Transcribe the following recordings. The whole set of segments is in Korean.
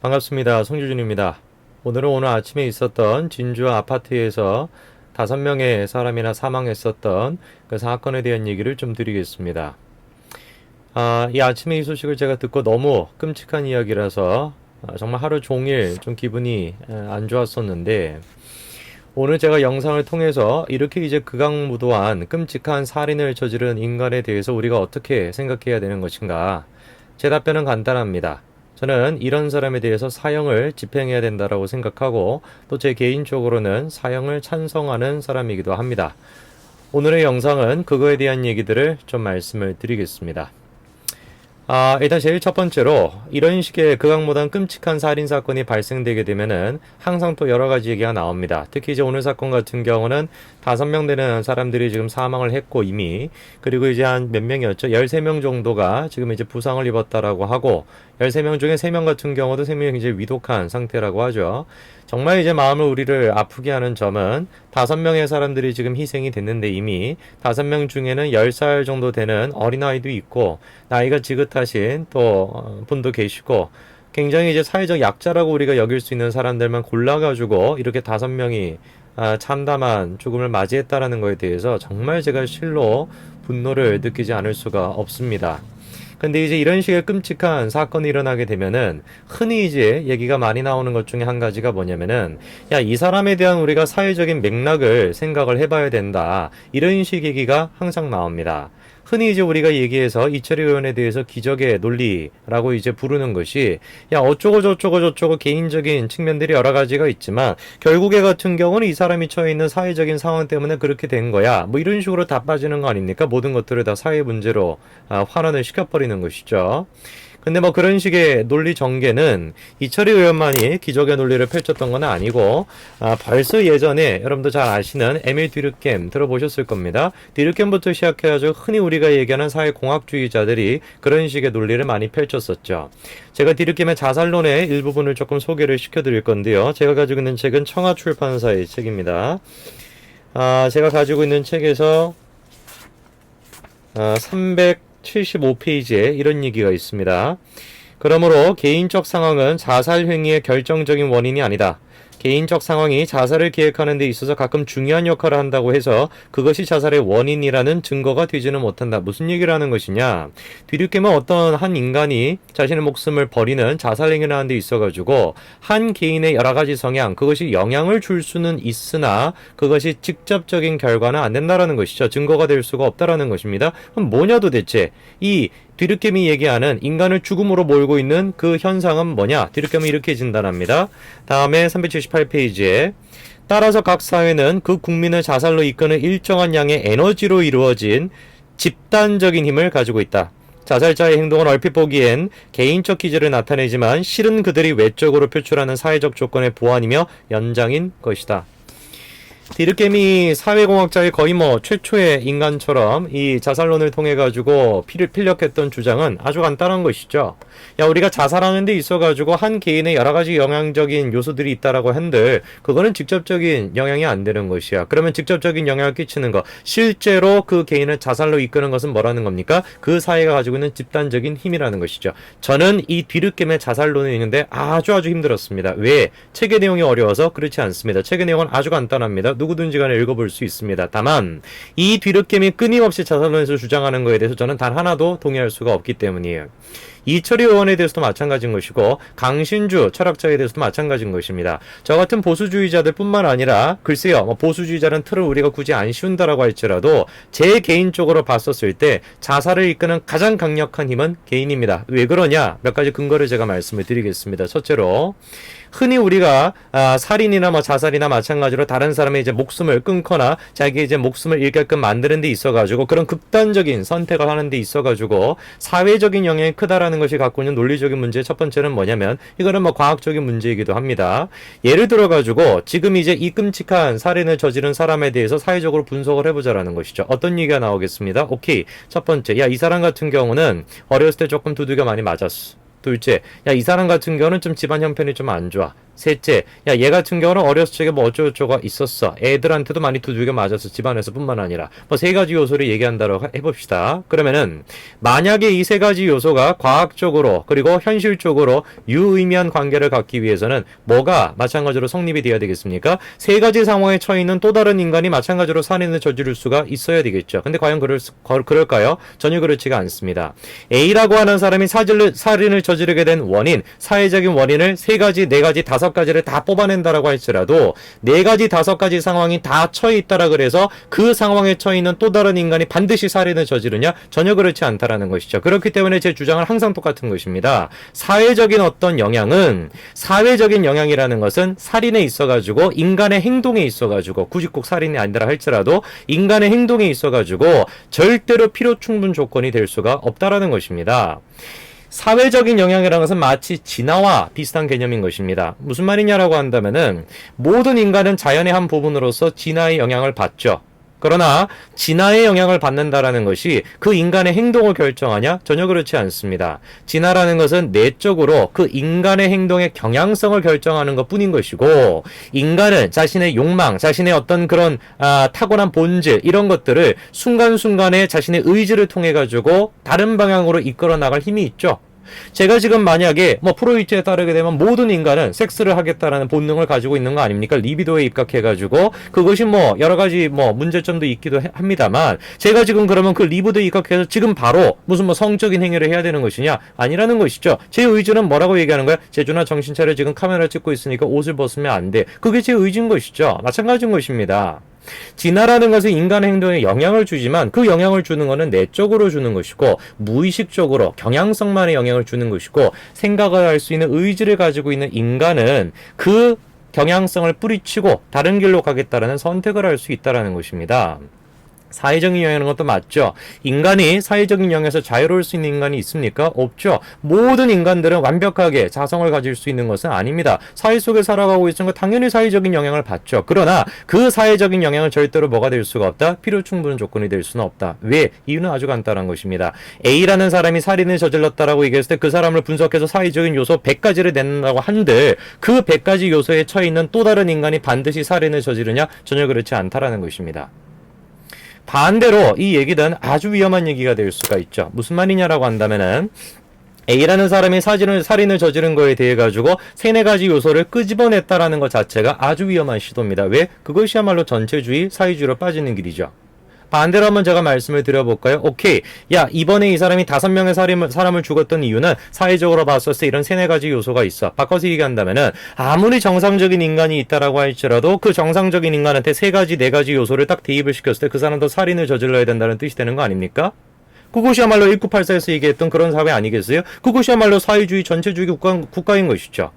반갑습니다. 송주준입니다. 오늘은 오늘 아침에 있었던 진주 아파트에서 5명의 사람이나 사망했었던 그 사건에 대한 얘기를 좀 드리겠습니다. 이 아침에 이 소식을 제가 듣고 너무 끔찍한 이야기라서 정말 하루 종일 좀 기분이 안 좋았었는데, 오늘 제가 영상을 통해서 이렇게 이제 극악무도한 끔찍한 살인을 저지른 인간에 대해서 우리가 어떻게 생각해야 되는 것인가? 제 답변은 간단합니다. 저는 이런 사람에 대해서 사형을 집행해야 된다라고 생각하고, 또 제 개인적으로는 사형을 찬성하는 사람이기도 합니다. 오늘의 영상은 그거에 대한 얘기들을 좀 말씀을 드리겠습니다. 일단 제일 첫 번째로 이런 식의 극악무도한 끔찍한 살인사건이 발생되게 되면은 항상 또 여러 가지 얘기가 나옵니다. 특히 이제 오늘 사건 같은 경우는 5명 되는 사람들이 지금 사망을 했고 이미, 그리고 이제 한 몇 명이었죠? 13명 정도가 지금 이제 부상을 입었다라고 하고, 13명 중에 3명 같은 경우도 생명이 이제 위독한 상태라고 하죠. 정말 이제 마음을 우리를 아프게 하는 점은 5명의 사람들이 지금 희생이 됐는데 이미 5명 중에는 10살 정도 되는 어린아이도 있고, 나이가 지긋하신 또 분도 계시고, 굉장히 이제 사회적 약자라고 우리가 여길 수 있는 사람들만 골라가지고 이렇게 5명이 참담한 죽음을 맞이했다라는 거에 대해서 정말 제가 실로 분노를 느끼지 않을 수가 없습니다. 근데 이제 이런 식의 끔찍한 사건이 일어나게 되면은 흔히 이제 얘기가 많이 나오는 것 중에 한 가지가 뭐냐면은, 야, 이 사람에 대한 우리가 사회적인 맥락을 생각을 해봐야 된다, 이런 식 얘기가 항상 나옵니다. 흔히 이제 우리가 얘기해서 이철희 의원에 대해서 기적의 논리라고 이제 부르는 것이, 야, 어쩌고 저쩌고 저쩌고 개인적인 측면들이 여러 가지가 있지만 결국에 같은 경우는 이 사람이 처해 있는 사회적인 상황 때문에 그렇게 된 거야, 뭐 이런 식으로 다 빠지는 거 아닙니까? 모든 것들을 다 사회 문제로 환원을 시켜버리는 것이죠. 근데 뭐 그런 식의 논리 전개는 이철희 의원만이 기적의 논리를 펼쳤던 건 아니고, 벌써 예전에 여러분도 잘 아시는 에밀 뒤르켐 들어보셨을 겁니다. 뒤르켐부터 시작해가지고 흔히 우리가 얘기하는 사회공학주의자들이 그런 식의 논리를 많이 펼쳤었죠. 제가 뒤르켐의 자살론의 일부분을 조금 소개를 시켜드릴 건데요. 제가 가지고 있는 책은 청아출판사의 책입니다. 제가 가지고 있는 책에서 375페이지에 이런 얘기가 있습니다. 그러므로 개인적 상황은 자살 행위의 결정적인 원인이 아니다. 개인적 상황이 자살을 계획하는 데 있어서 가끔 중요한 역할을 한다고 해서 그것이 자살의 원인이라는 증거가 되지는 못한다. 무슨 얘기를 하는 것이냐? 뒤늦게는 어떤 한 인간이 자신의 목숨을 버리는 자살 행위를 하는 데 있어가지고 한 개인의 여러 가지 성향, 그것이 영향을 줄 수는 있으나 그것이 직접적인 결과는 안 된다라는 것이죠. 증거가 될 수가 없다라는 것입니다. 그럼 뭐냐 도대체? 이 뒤르켐이 얘기하는 인간을 죽음으로 몰고 있는 그 현상은 뭐냐? 뒤르켐은 이렇게 진단합니다. 다음에 378페이지에 따라서 각 사회는 그 국민을 자살로 이끄는 일정한 양의 에너지로 이루어진 집단적인 힘을 가지고 있다. 자살자의 행동은 얼핏 보기엔 개인적 기질을 나타내지만 실은 그들이 외적으로 표출하는 사회적 조건의 보완이며 연장인 것이다. 뒤르켐이 사회공학자의 거의 뭐 최초의 인간처럼 이 자살론을 통해 가지고 필력했던 주장은 아주 간단한 것이죠. 야, 우리가 자살하는 데 있어 가지고 한 개인의 여러 가지 영향적인 요소들이 있다라고 한들 그거는 직접적인 영향이 안 되는 것이야. 그러면 직접적인 영향을 끼치는 거, 실제로 그 개인을 자살로 이끄는 것은 뭐라는 겁니까? 그 사회가 가지고 있는 집단적인 힘이라는 것이죠. 저는 이 뒤르켐의 자살론을 읽는데 아주 힘들었습니다. 왜? 책의 내용이 어려워서? 그렇지 않습니다. 책의 내용은 아주 간단합니다. 누구든지 간에 읽어볼 수 있습니다. 다만 이 뒤르켐이 끊임없이 자살론에서 주장하는 것에 대해서 저는 단 하나도 동의할 수가 없기 때문이에요. 이철희 의원에 대해서도 마찬가지인 것이고, 강신주 철학자에 대해서도 마찬가지인 것입니다. 저 같은 보수주의자들 뿐만 아니라, 글쎄요, 보수주의자는 틀을 우리가 굳이 안 씌운다라고 할지라도 제 개인적으로 봤었을 때 자살을 이끄는 가장 강력한 힘은 개인입니다. 왜 그러냐? 몇 가지 근거를 제가 말씀을 드리겠습니다. 첫째로, 흔히 우리가 살인이나 뭐 자살이나 마찬가지로 다른 사람의 이제 목숨을 끊거나 자기 이제 목숨을 잃게끔 만드는 데 있어가지고 그런 극단적인 선택을 하는 데 있어가지고 사회적인 영향이 크다라는 것이 갖고 있는 논리적인 문제의 첫 번째는 뭐냐면, 이거는 뭐 과학적인 문제이기도 합니다. 예를 들어가지고 지금 이제 이 끔찍한 살인을 저지른 사람에 대해서 사회적으로 분석을 해보자라는 것이죠. 어떤 얘기가 나오겠습니다. 오케이. 첫 번째, 야, 이 사람 같은 경우는 어렸을 때 조금 두들겨 많이 맞았어. 둘째, 야, 이 사람 같은 경우는 좀 집안 형편이 좀 안 좋아. 셋째, 야, 얘 같은 경우는 어렸을 적에 뭐 어쩌고저쩌고 있었어. 애들한테도 많이 두들겨 맞아서 집안에서 뿐만 아니라. 뭐 세 가지 요소를 얘기한다고 해봅시다. 그러면은, 만약에 이 세 가지 요소가 과학적으로, 그리고 현실적으로 유의미한 관계를 갖기 위해서는 뭐가 마찬가지로 성립이 되어야 되겠습니까? 세 가지 상황에 처해 있는 또 다른 인간이 마찬가지로 살인을 저지를 수가 있어야 되겠죠. 근데 과연 그럴까요? 전혀 그렇지가 않습니다. A라고 하는 사람이 살인을 저지르게 된 원인, 사회적인 원인을 세 가지, 네 가지, 다섯 가지를 다 뽑아낸다라고 할지라도 네 가지, 다섯 가지 상황이 다 처해 있다라 그래서 그 상황에 처해 있는 또 다른 인간이 반드시 살인을 저지르냐? 전혀 그렇지 않다라는 것이죠. 그렇기 때문에 제 주장은 항상 똑같은 것입니다. 사회적인 어떤 영향은, 사회적인 영향이라는 것은 살인에 있어가지고 인간의 행동에 있어가지고 굳이 꼭 살인이 아니라 할지라도 인간의 행동에 있어가지고 절대로 필요 충분 조건이 될 수가 없다라는 것입니다. 사회적인 영향이라는 것은 마치 진화와 비슷한 개념인 것입니다. 무슨 말이냐라고 한다면은 모든 인간은 자연의 한 부분으로서 진화의 영향을 받죠. 그러나 진화의 영향을 받는다라는 것이 그 인간의 행동을 결정하냐? 전혀 그렇지 않습니다. 진화라는 것은 내적으로 그 인간의 행동의 경향성을 결정하는 것뿐인 것이고, 인간은 자신의 욕망, 자신의 어떤 그런 타고난 본질, 이런 것들을 순간순간에 자신의 의지를 통해 가지고 다른 방향으로 이끌어 나갈 힘이 있죠. 제가 지금 만약에 프로이트에 따르게 되면 모든 인간은 섹스를 하겠다라는 본능을 가지고 있는 거 아닙니까? 리비도에 입각해가지고 그것이 여러 가지 문제점도 있기도 합니다만, 제가 지금 그러면 그 리비도에 입각해서 지금 바로 무슨 성적인 행위를 해야 되는 것이냐? 아니라는 것이죠. 제 의지는 뭐라고 얘기하는 거야? 재준아, 정신 차려. 지금 카메라 찍고 있으니까 옷을 벗으면 안 돼. 그게 제 의지인 것이죠. 마찬가지인 것입니다. 진화라는 것은 인간의 행동에 영향을 주지만 그 영향을 주는 것은 내적으로 주는 것이고, 무의식적으로 경향성만의 영향을 주는 것이고, 생각을 할 수 있는 의지를 가지고 있는 인간은 그 경향성을 뿌리치고 다른 길로 가겠다라는 선택을 할 수 있다는 것입니다. 사회적인 영향이라는 것도 맞죠. 인간이 사회적인 영향에서 자유로울 수 있는 인간이 있습니까? 없죠. 모든 인간들은 완벽하게 자성을 가질 수 있는 것은 아닙니다. 사회 속에 살아가고 있으니까 당연히 사회적인 영향을 받죠. 그러나 그 사회적인 영향은 절대로 뭐가 될 수가 없다? 필요 충분 조건이 될 수는 없다. 왜? 이유는 아주 간단한 것입니다. A라는 사람이 살인을 저질렀다라고 얘기했을 때 그 사람을 분석해서 사회적인 요소 100가지를 낸다고 한들 그 100가지 요소에 처해 있는 또 다른 인간이 반드시 살인을 저지르냐? 전혀 그렇지 않다라는 것입니다. 반대로 이 얘기는 아주 위험한 얘기가 될 수가 있죠. 무슨 말이냐라고 한다면은 A라는 사람이 살인을 저지른 거에 대해 가지고 세네 가지 요소를 끄집어냈다라는 것 자체가 아주 위험한 시도입니다. 왜? 그것이야말로 전체주의, 사회주의로 빠지는 길이죠. 반대로 한번 제가 말씀을 드려볼까요? 오케이. 야, 이번에 이 사람이 5명의 사람을 죽었던 이유는 사회적으로 봤었을 때 이런 세네 가지 요소가 있어. 바꿔서 얘기한다면은 아무리 정상적인 인간이 있다라고 할지라도 그 정상적인 인간한테 세 가지, 네 가지 요소를 딱 대입을 시켰을 때 그 사람도 살인을 저질러야 된다는 뜻이 되는 거 아닙니까? 그것이야말로 1984에서 얘기했던 그런 사회 아니겠어요? 그것이야말로 사회주의, 전체주의 국가인 것이죠.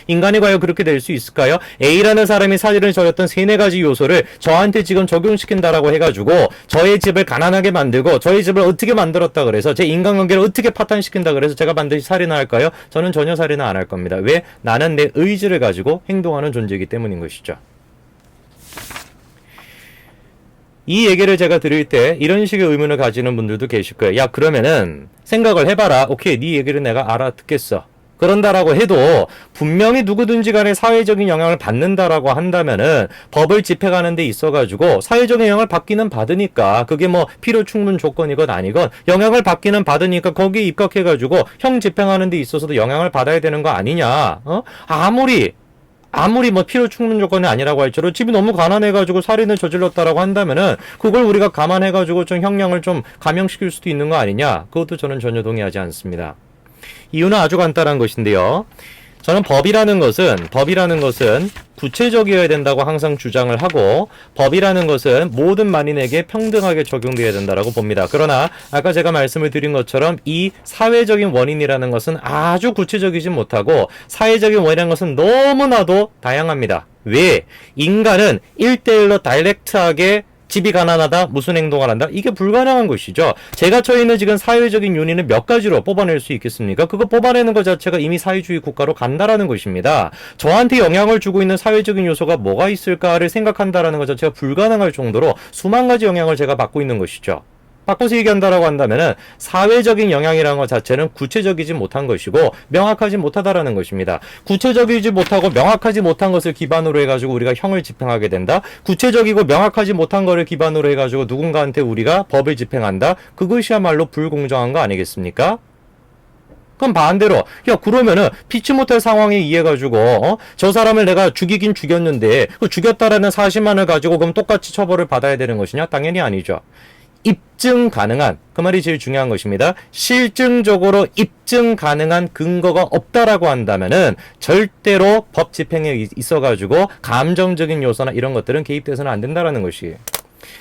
인간이 과연 그렇게 될 수 있을까요? A라는 사람이 살인을 저렸던 세네 가지 요소를 저한테 지금 적용시킨다라고 해가지고 저의 집을 가난하게 만들고 저의 집을 어떻게 만들었다 그래서 제 인간관계를 어떻게 파탄시킨다 그래서 제가 반드시 살인을 할까요? 저는 전혀 살인을 안 할 겁니다. 왜? 나는 내 의지를 가지고 행동하는 존재이기 때문인 것이죠. 이 얘기를 제가 드릴 때 이런 식의 의문을 가지는 분들도 계실 거예요. 야, 그러면은 생각을 해봐라. 오케이, 네 얘기를 내가 알아듣겠어. 그런다라고 해도 분명히 누구든지 간에 사회적인 영향을 받는다라고 한다면은 법을 집행하는 데 있어가지고 사회적인 영향을 받기는 받으니까 그게 필요 충분 조건이건 아니건 영향을 받기는 받으니까 거기에 입각해가지고 형 집행하는 데 있어서도 영향을 받아야 되는 거 아니냐? 아무리 필요 충분 조건이 아니라고 할지라도 집이 너무 가난해가지고 살인을 저질렀다라고 한다면은 그걸 우리가 감안해가지고 좀 형량을 좀 감형시킬 수도 있는 거 아니냐? 그것도 저는 전혀 동의하지 않습니다. 이유는 아주 간단한 것인데요. 저는 법이라는 것은 구체적이어야 된다고 항상 주장을 하고, 법이라는 것은 모든 만인에게 평등하게 적용되어야 된다고 봅니다. 그러나 아까 제가 말씀을 드린 것처럼 이 사회적인 원인이라는 것은 아주 구체적이지 못하고 사회적인 원인이라는 것은 너무나도 다양합니다. 왜? 인간은 1대1로 다이렉트하게 집이 가난하다, 무슨 행동을 한다? 이게 불가능한 것이죠. 제가 처해 있는 지금 사회적인 요인을 몇 가지로 뽑아낼 수 있겠습니까? 그거 뽑아내는 것 자체가 이미 사회주의 국가로 간다라는 것입니다. 저한테 영향을 주고 있는 사회적인 요소가 뭐가 있을까를 생각한다라는 것 자체가 불가능할 정도로 수만 가지 영향을 제가 받고 있는 것이죠. 바꿔서 얘기한다라고 한다면은 사회적인 영향이라는 것 자체는 구체적이지 못한 것이고 명확하지 못하다라는 것입니다. 구체적이지 못하고 명확하지 못한 것을 기반으로 해가지고 우리가 형을 집행하게 된다. 구체적이고 명확하지 못한 것을 기반으로 해가지고 누군가한테 우리가 법을 집행한다. 그것이야말로 불공정한 거 아니겠습니까? 그럼 반대로 그러면은 피치 못할 상황에 의해 가지고 저 사람을 내가 죽이긴 죽였는데 그 죽였다라는 사실만을 가지고 그럼 똑같이 처벌을 받아야 되는 것이냐? 당연히 아니죠. 입증 가능한, 그 말이 제일 중요한 것입니다. 실증적으로 입증 가능한 근거가 없다라고 한다면은 절대로 법 집행에 있어가지고 감정적인 요소나 이런 것들은 개입돼서는 안 된다라는 것이에요.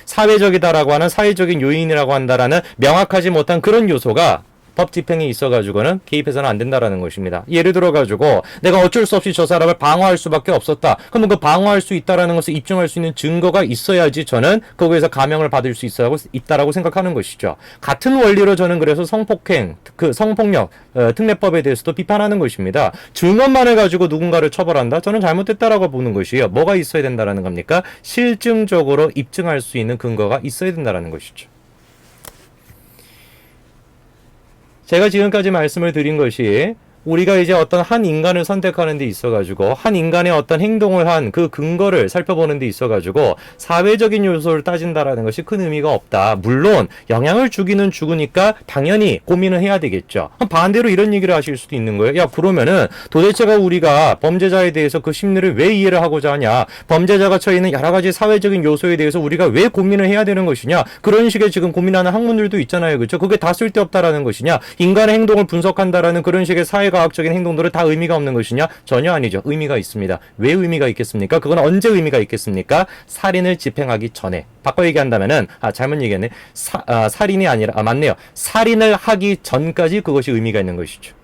사회적이다라고 하는 사회적인 요인이라고 한다라는 명확하지 못한 그런 요소가 법 집행에 있어가지고는 개입해서는 안 된다라는 것입니다. 예를 들어가지고 내가 어쩔 수 없이 저 사람을 방어할 수밖에 없었다. 그러면 그 방어할 수 있다라는 것을 입증할 수 있는 증거가 있어야지 저는 거기에서 감형을 받을 수 있다라고 생각하는 것이죠. 같은 원리로 저는 그래서 성폭행, 성폭력 특례법에 대해서도 비판하는 것입니다. 증언만을 가지고 누군가를 처벌한다? 저는 잘못됐다라고 보는 것이에요. 뭐가 있어야 된다라는 겁니까? 실증적으로 입증할 수 있는 근거가 있어야 된다라는 것이죠. 제가 지금까지 말씀을 드린 것이 우리가 이제 어떤 한 인간을 선택하는 데 있어가지고 한 인간의 어떤 행동을 한 그 근거를 살펴보는 데 있어가지고 사회적인 요소를 따진다라는 것이 큰 의미가 없다. 물론 영향을 주기는 주니까 당연히 고민을 해야 되겠죠. 반대로 이런 얘기를 하실 수도 있는 거예요. 그러면은 도대체가 우리가 범죄자에 대해서 그 심리를 왜 이해를 하고자 하냐? 범죄자가 처해 있는 여러 가지 사회적인 요소에 대해서 우리가 왜 고민을 해야 되는 것이냐? 그런 식의 지금 고민하는 학문들도 있잖아요. 그렇죠? 그게 다 쓸데없다라는 것이냐? 인간의 행동을 분석한다라는 그런 식의 사회과학적인 행동들은 다 의미가 없는 것이냐? 전혀 아니죠. 의미가 있습니다. 왜 의미가 있겠습니까? 그건 언제 의미가 있겠습니까? 살인을 집행하기 전에. 바꿔 얘기한다면은 잘못 얘기했네. 살인이 아니라 맞네요. 살인을 하기 전까지 그것이 의미가 있는 것이죠.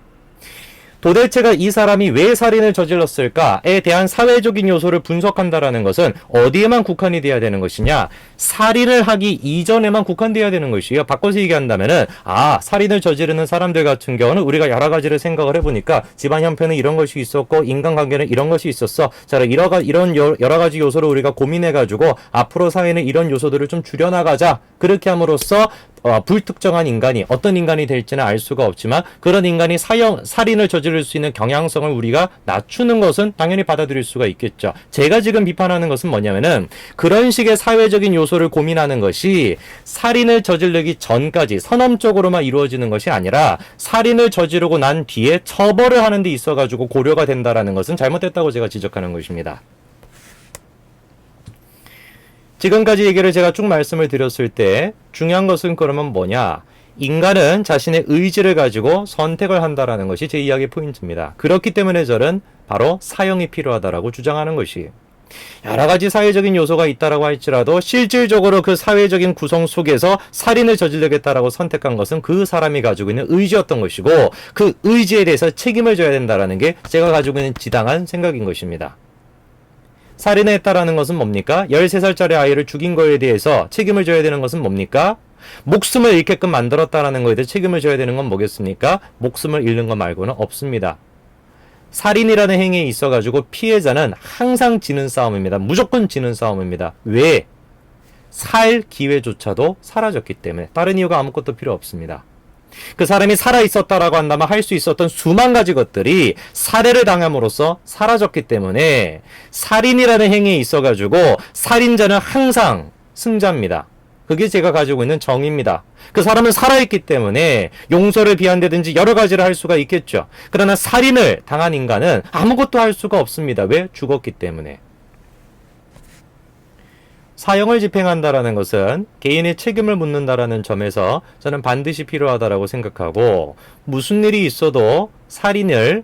도대체가 이 사람이 왜 살인을 저질렀을까에 대한 사회적인 요소를 분석한다라는 것은 어디에만 국한이 돼야 되는 것이냐? 살인을 하기 이전에만 국한돼야 되는 것이에요. 바꿔서 얘기한다면은 살인을 저지르는 사람들 같은 경우는 우리가 여러 가지를 생각을 해보니까 집안 형편은 이런 것이 있었고 인간관계는 이런 것이 있었어. 자, 이런 여러 가지 요소를 우리가 고민해가지고 앞으로 사회는 이런 요소들을 좀 줄여나가자. 그렇게 함으로써 불특정한 인간이 어떤 인간이 될지는 알 수가 없지만 그런 인간이 살인을 저지를 수 있는 경향성을 우리가 낮추는 것은 당연히 받아들일 수가 있겠죠. 제가 지금 비판하는 것은 뭐냐면은 그런 식의 사회적인 요소를 고민하는 것이 살인을 저지르기 전까지 선언적으로만 이루어지는 것이 아니라 살인을 저지르고 난 뒤에 처벌을 하는 데 있어가지고 고려가 된다라는 것은 잘못됐다고 제가 지적하는 것입니다. 지금까지 얘기를 제가 쭉 말씀을 드렸을 때 중요한 것은 그러면 뭐냐? 인간은 자신의 의지를 가지고 선택을 한다라는 것이 제 이야기의 포인트입니다. 그렇기 때문에 저는 바로 사형이 필요하다라고 주장하는 것이 여러 가지 사회적인 요소가 있다라고 할지라도 실질적으로 그 사회적인 구성 속에서 살인을 저지르겠다라고 선택한 것은 그 사람이 가지고 있는 의지였던 것이고 그 의지에 대해서 책임을 져야 된다라는 게 제가 가지고 있는 지당한 생각인 것입니다. 살인을 했다라는 것은 뭡니까? 13살짜리 아이를 죽인 거에 대해서 책임을 져야 되는 것은 뭡니까? 목숨을 잃게끔 만들었다라는 거에 대해 책임을 져야 되는 건 뭐겠습니까? 목숨을 잃는 것 말고는 없습니다. 살인이라는 행위에 있어가지고 피해자는 항상 지는 싸움입니다. 무조건 지는 싸움입니다. 왜? 살 기회조차도 사라졌기 때문에. 다른 이유가 아무것도 필요 없습니다. 그 사람이 살아있었다라고 한다면 할 수 있었던 수만 가지 것들이 살해를 당함으로써 사라졌기 때문에 살인이라는 행위에 있어가지고 살인자는 항상 승자입니다. 그게 제가 가지고 있는 정의입니다. 그 사람은 살아있기 때문에 용서를 비한다든지 여러 가지를 할 수가 있겠죠. 그러나 살인을 당한 인간은 아무것도 할 수가 없습니다. 왜? 죽었기 때문에. 사형을 집행한다라는 것은 개인의 책임을 묻는다라는 점에서 저는 반드시 필요하다라고 생각하고 무슨 일이 있어도 살인을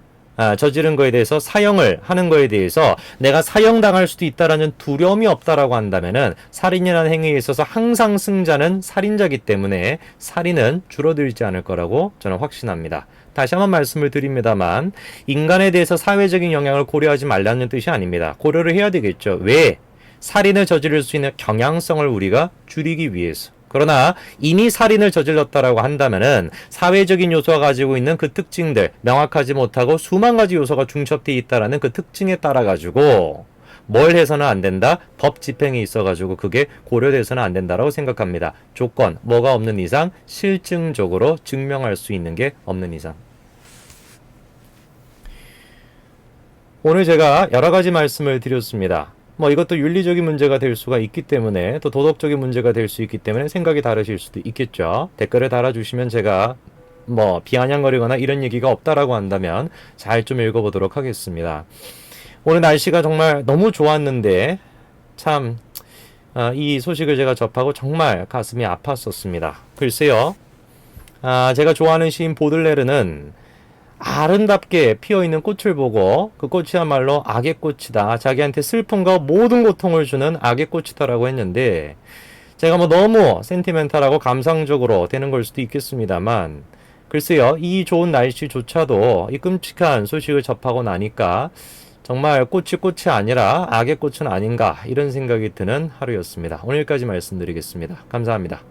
저지른 거에 대해서 사형을 하는 거에 대해서 내가 사형당할 수도 있다라는 두려움이 없다라고 한다면은 살인이라는 행위에 있어서 항상 승자는 살인자이기 때문에 살인은 줄어들지 않을 거라고 저는 확신합니다. 다시 한번 말씀을 드립니다만 인간에 대해서 사회적인 영향을 고려하지 말라는 뜻이 아닙니다. 고려를 해야 되겠죠. 왜? 살인을 저지를 수 있는 경향성을 우리가 줄이기 위해서. 그러나 이미 살인을 저질렀다라고 한다면은 사회적인 요소가 가지고 있는 그 특징들 명확하지 못하고 수만 가지 요소가 중첩되어 있다라는 그 특징에 따라 가지고 뭘 해서는 안 된다? 법 집행이 있어가지고 그게 고려돼서는 안 된다라고 생각합니다. 조건, 뭐가 없는 이상, 실증적으로 증명할 수 있는 게 없는 이상. 오늘 제가 여러 가지 말씀을 드렸습니다. 이것도 윤리적인 문제가 될 수가 있기 때문에 또 도덕적인 문제가 될 수 있기 때문에 생각이 다르실 수도 있겠죠. 댓글에 달아주시면 제가 비아냥거리거나 이런 얘기가 없다라고 한다면 잘 좀 읽어보도록 하겠습니다. 오늘 날씨가 정말 너무 좋았는데 참 이 소식을 제가 접하고 정말 가슴이 아팠었습니다. 글쎄요. 제가 좋아하는 시인 보들레르는 아름답게 피어있는 꽃을 보고 그 꽃이야말로 악의 꽃이다. 자기한테 슬픔과 모든 고통을 주는 악의 꽃이다라고 했는데 제가 너무 센티멘탈하고 감상적으로 되는 걸 수도 있겠습니다만 글쎄요. 이 좋은 날씨조차도 이 끔찍한 소식을 접하고 나니까 정말 꽃이 아니라 악의 꽃은 아닌가 이런 생각이 드는 하루였습니다. 오늘까지 말씀드리겠습니다. 감사합니다.